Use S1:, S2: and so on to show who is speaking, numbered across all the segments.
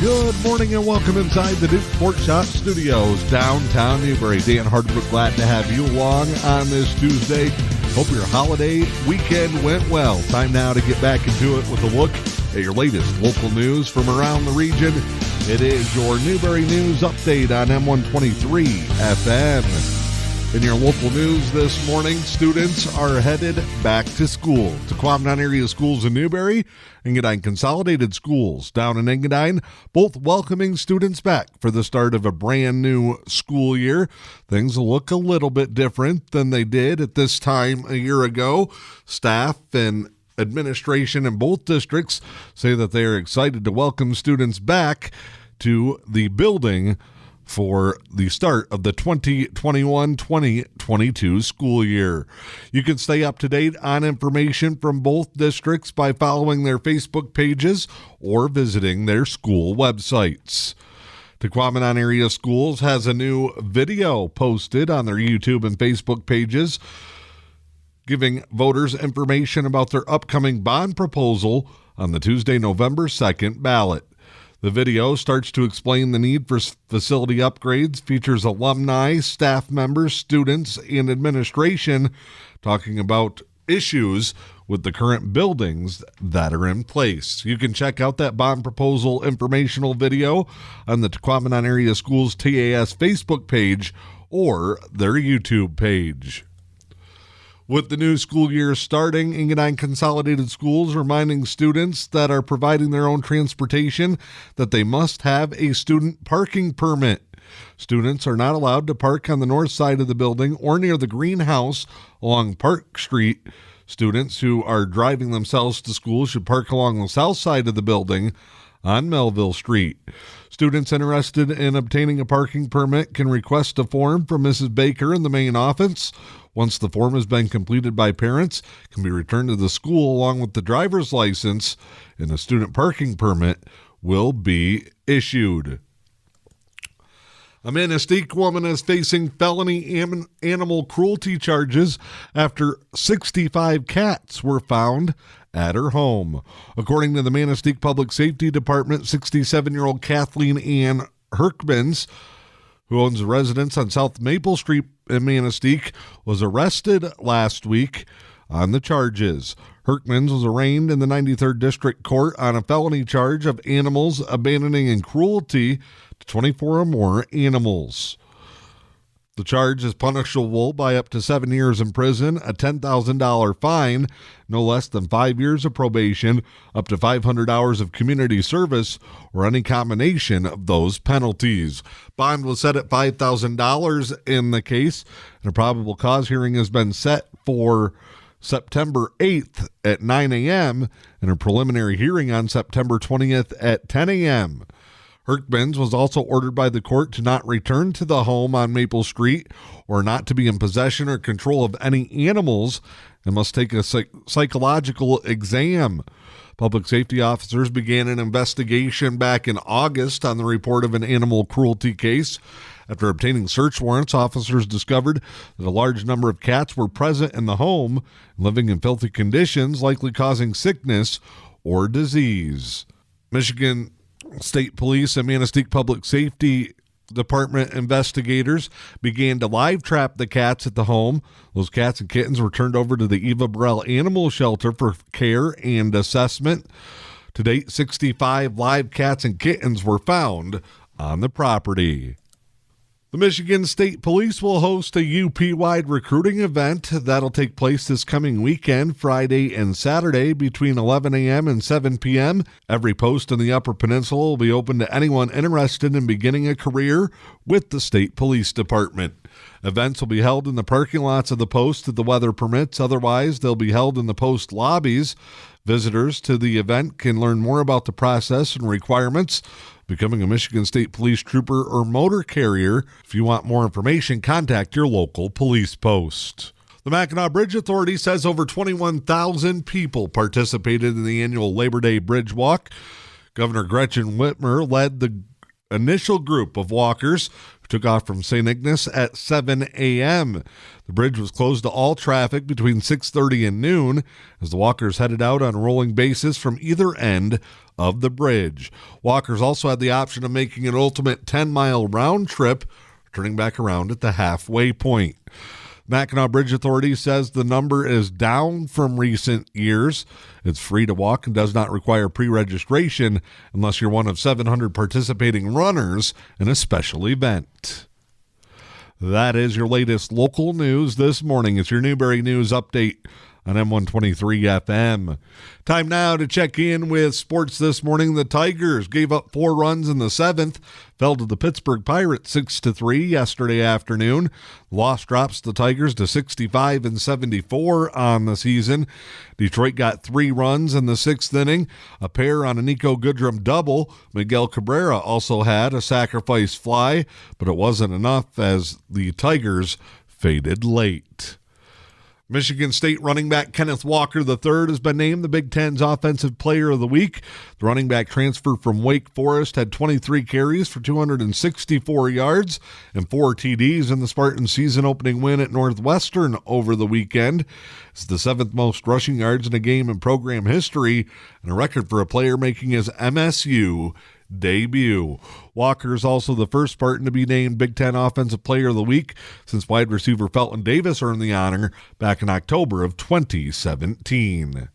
S1: Good morning and welcome inside the Duke Pork Shop Studios, downtown Newberry. Dan Hardbrook, glad to have you along on this Tuesday. Hope your holiday weekend went well. Time now to get back into it with a look at your latest local news from around the region. It is your Newberry News Update on M123 FM. In your local news this morning, students are headed back to school. Tequamanon area schools in Newberry, Engadine Consolidated Schools down in Engadine, both welcoming students back for the start of a brand new school year. Things will look a little bit different than they did at this time a year ago. Staff and administration in both districts say that they are excited to welcome students back to the building for the start of the 2021-2022 school year. You can stay up to date on information from both districts by following their Facebook pages or visiting their school websites. Tequamanon Area Schools has a new video posted on their YouTube and Facebook pages giving voters information about their upcoming bond proposal on the Tuesday, November 2nd ballot. The video starts to explain the need for facility upgrades, features alumni, staff members, students, and administration talking about issues with the current buildings that are in place. You can check out that bond proposal informational video on the Tequamanon Area Schools TAS Facebook page or their YouTube page. With the new school year starting, Engadine Consolidated Schools reminding students that are providing their own transportation that they must have a student parking permit. Students are not allowed to park on the north side of the building or near the greenhouse along Park Street. Students who are driving themselves to school should park along the south side of the building on Melville Street. Students interested in obtaining a parking permit can request a form from Mrs. Baker in the main office. Once the form has been completed by parents, it can be returned to the school along with the driver's license, and a student parking permit will be issued. A Manistique woman is facing felony animal cruelty charges after 65 cats were found at her home. According to the Manistique Public Safety Department, 67-year-old Kathleen Ann Herkmans, who owns a residence on South Maple Street in Manistique, was arrested last week on the charges. Herkmans was arraigned in the 93rd District Court on a felony charge of animals abandoning and cruelty to 24 or more animals. The charge is punishable by up to 7 years in prison, a $10,000 fine, no less than 5 years of probation, up to 500 hours of community service, or any combination of those penalties. Bond was set at $5,000 in the case, and a probable cause hearing has been set for September 8th at 9 a.m. and a preliminary hearing on September 20th at 10 a.m. Herkmans was also ordered by the court to not return to the home on Maple Street or not to be in possession or control of any animals and must take a psychological exam. Public safety officers began an investigation back in August on the report of an animal cruelty case. After obtaining search warrants, officers discovered that a large number of cats were present in the home, living in filthy conditions, likely causing sickness or disease. Michigan State Police and Manistique Public Safety Department investigators began to live trap the cats at the home. Those cats and kittens were turned over to the Eva Burrell Animal Shelter for care and assessment. To date, 65 live cats and kittens were found on the property. The Michigan State Police will host a UP-wide recruiting event that'll take place this coming weekend, Friday and Saturday, between 11 a.m. and 7 p.m. Every post in the Upper Peninsula will be open to anyone interested in beginning a career with the State Police Department. Events will be held in the parking lots of the post if the weather permits. Otherwise, they'll be held in the post lobbies. Visitors to the event can learn more about the process and requirements becoming a Michigan State Police trooper or motor carrier. If you want more information, contact your local police post. The Mackinac Bridge Authority says over 21,000 people participated in the annual Labor Day Bridge Walk. Governor Gretchen Whitmer led the initial group of walkers who took off from St. Ignace at 7 a.m. The bridge was closed to all traffic between 6:30 and noon as the walkers headed out on a rolling basis from either end of the bridge. Walkers also had the option of making an ultimate 10-mile round trip, turning back around at the halfway point. Mackinac Bridge Authority says the number is down from recent years. It's free to walk and does not require pre-registration unless you're one of 700 participating runners in a special event. That is your latest local news this morning. It's your Newberry News Update on M123 FM. Time now to check in with sports this morning. The Tigers gave up 4 runs in the 7th, fell to the Pittsburgh Pirates 6-3 yesterday afternoon. The loss drops the Tigers to 65-74 on the season. Detroit got 3 runs in the 6th inning, a pair on a Nico Goodrum double. Miguel Cabrera also had a sacrifice fly, but it wasn't enough as the Tigers faded late. Michigan State running back Kenneth Walker III has been named the Big Ten's Offensive Player of the Week. The running back transfer from Wake Forest had 23 carries for 264 yards and 4 TDs in the Spartans' season-opening win at Northwestern over the weekend. It's the 7th most rushing yards in a game in program history and a record for a player making his MSU debut. Walker is also the first Spartan to be named Big Ten Offensive Player of the Week since wide receiver Felton Davis earned the honor back in October of 2017.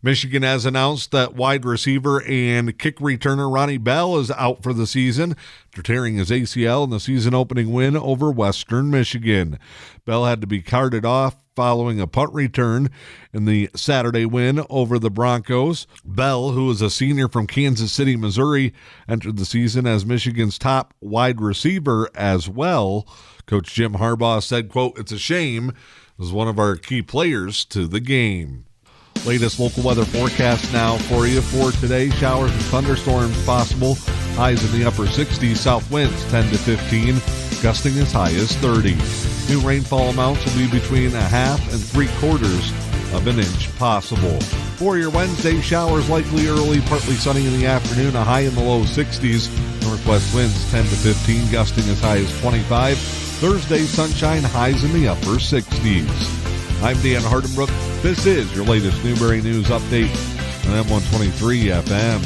S1: Michigan has announced that wide receiver and kick returner Ronnie Bell is out for the season after tearing his ACL in the season-opening win over Western Michigan. Bell had to be carted off following a punt return in the Saturday win over the Broncos. Bell, who is a senior from Kansas City, Missouri, entered the season as Michigan's top wide receiver as well. Coach Jim Harbaugh said, quote, "It's a shame. It was one of our key players to the game." Latest local weather forecast now for you for today. Showers and thunderstorms possible. Highs in the upper 60s. South winds 10 to 15. Gusting as high as 30. New rainfall amounts will be between 1/2 and 3/4 of an inch possible. For your Wednesday, showers likely early, partly sunny in the afternoon, a high in the low 60s. Northwest winds 10 to 15, gusting as high as 25. Thursday, sunshine, highs in the upper 60s. I'm Dan Hardenbrook. This is your latest Newberry News Update on M123 FM.